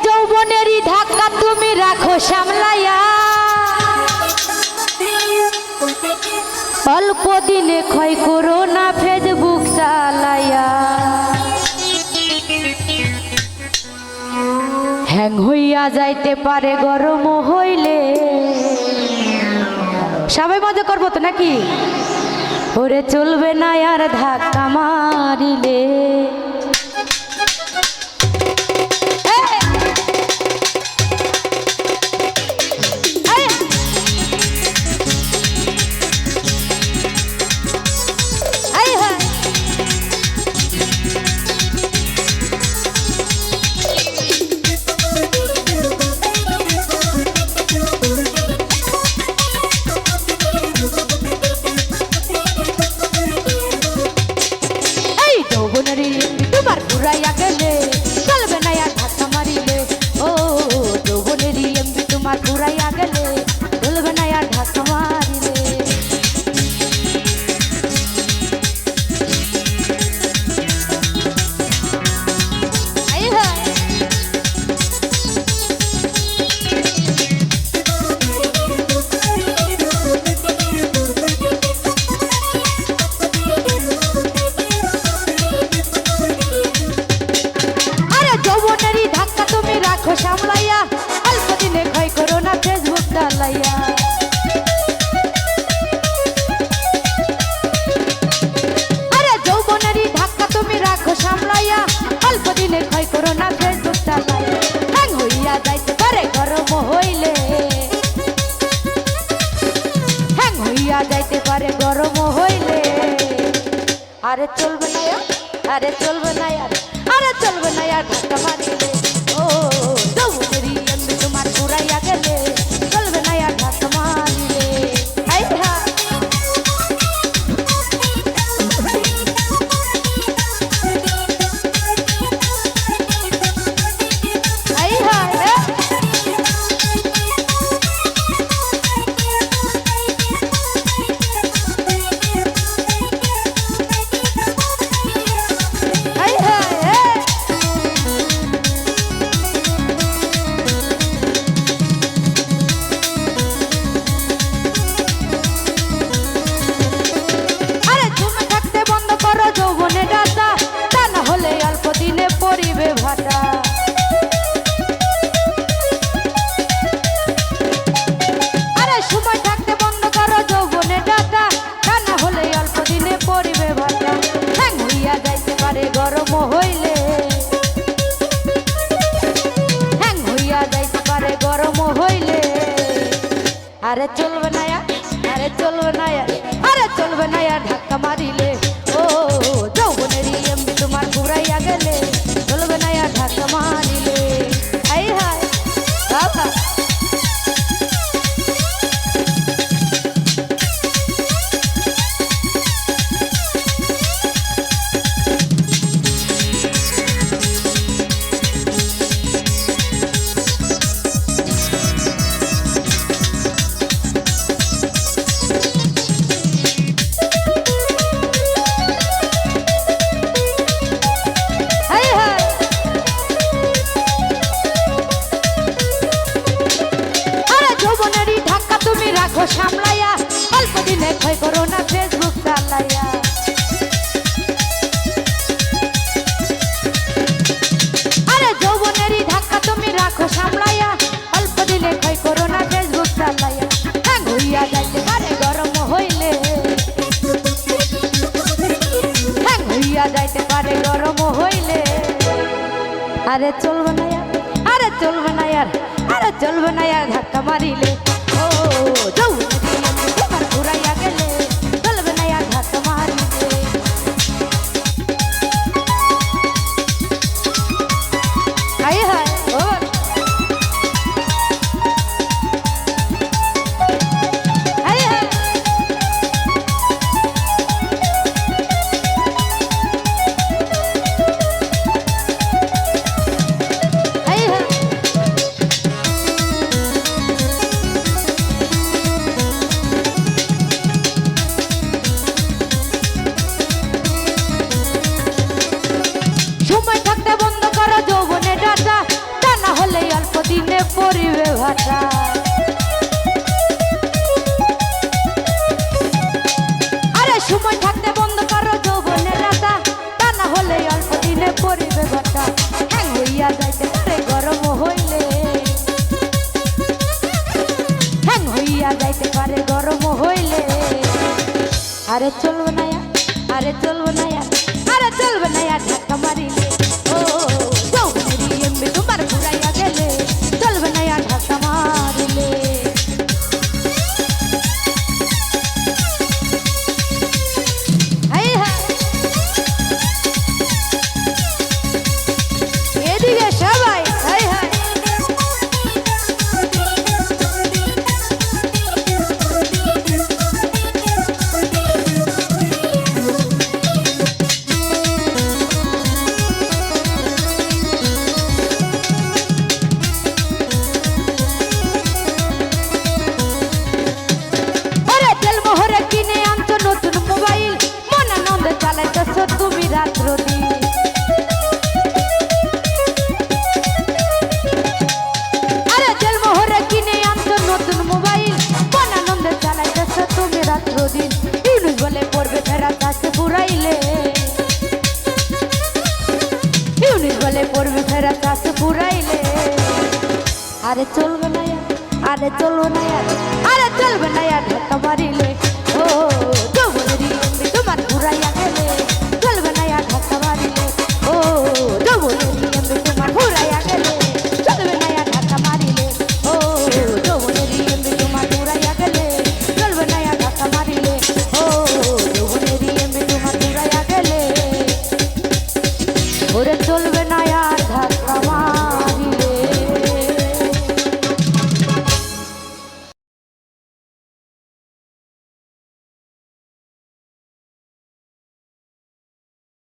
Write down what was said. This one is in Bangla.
যৌবনেরই ধাক্কা তুমি রাখো সামলাইয়া, অল্প দিনে ক্ষয় করো না ফেসবুক চালাইয়া। হ্যাং হইয়া যাইতে পারে গরম হইলে, সবাই মজা করবো তো নাকি? ওরে চলবে না আর ধাক্কা মারিলে। তোমার ঘুরাইয়া গেলে চলবে না আর ধাক্কা মারিলে। ও যৌবনেরই এমবি তোমার ঘুরাইয়া গেলে চলবে না আর ধাক্কা মারিলে। সামলাইয়া অল্প দিনে ক্ষয় করো না ফেসবুক চালাইয়া। আরে যৌবনেরই ধাক্কা তুমি রাখো সামলাইয়া, অল্প দিনে ক্ষয় করো না ফেসবুক চালাইয়া। হ্যাং হইয়া যাইতে পারে গরম হইলে, হ্যাং হইয়া যাইতে পারে গরম হইলে। আরে চলবে না, আরে চলবে না, আরে চলবে না আর ধাক্কা মারিলে। ও যৌবনেরই এমবি তোমার ঘুরাইয়া গেলে চলবে না আর ধাক্কা মারিলে। যৌবনে ডাটা তা না হলে অল্প দিনে পড়িবে ভাটা। আরে সময় থাকতে বন্ধ করো যৌবনে ডাটা, তা না হলে অল্প দিনে পড়িবে ভাটা। হ্যাং হইয়া যাইতে পারে গরম হইলে, হ্যাং হইয়া যাইতে পারে গরম হইলে। আরে চলবে না, আরে চলবে না, আরে চলবে না আর ধাক্কা মারিলে। ও যৌবনেরই এমবি তোমার ঘুরাইয়া গেলে চলবে না আর ধাক্কা মারিলে। এই হায় বাবা সামলাইয়া, অল্প দিনে ক্ষয় করো না ফেসবুক চালাইয়া। আরে যৌবনেরই ধাক্কা তুমি রাখো সামলাইয়া, অল্প দিনে ক্ষয় করো না ফেসবুক চালাইয়া। হ্যাং হইয়া যাইতে পারে গরম হইলে, হ্যাং হইয়া যাইতে পারে গরম হইলে। আরে চলবে না, আরে চলবে না, আরে চলবে না আর ধাক্কা মারিলে। ও যৌবনেরই এমবি তোমার ঘুরাইয়া গেলে চলবে না আর ধাক্কা মারিলে। হায় হায় ও হায় হায়। সময় থাকতে বন্ধ করো যৌবনে ডাটা, তা না হলে অল্প দিনে পরিবে ভাটা। আরে সময় থাকতে বন্ধ করো যৌবনে ডাটা, তা না হলে অল্প দিনে পরিবে ভাটা। হ্যাং হইয়া যাইতে পারে গরম হইলে, হ্যাং হইয়া যাইতে পারে গরম হইলে। আরে চলবে না, আরে চলবে না, আরে চলবে না ধাক্কা মারিলে। ও যৌবনেরই এমবি তোমার ঘুরাইয়া গেলে, চলবে না ধাক্কা মারিলে। এদিকে সবাই হাই হাই। কিনে আনছো নতুন মোবাইল, মন আনন্দে চালাইতেছ তুমি রাত্র দিন। আরে তেল মোহরে কিনে আনছো নতুন মোবাইল, মন আনন্দে চালাইতেছ তুমি রাত্র দিন। ইউনুস বলে পড়বে ফেরা কাছে পুরাইলে, ইউনুস বলে পড়বে ফেরা কাছে পুরাইলে। আরে চলবে না, আরে চলবে না, আরে চলবে না ধাক্কা মারিলে।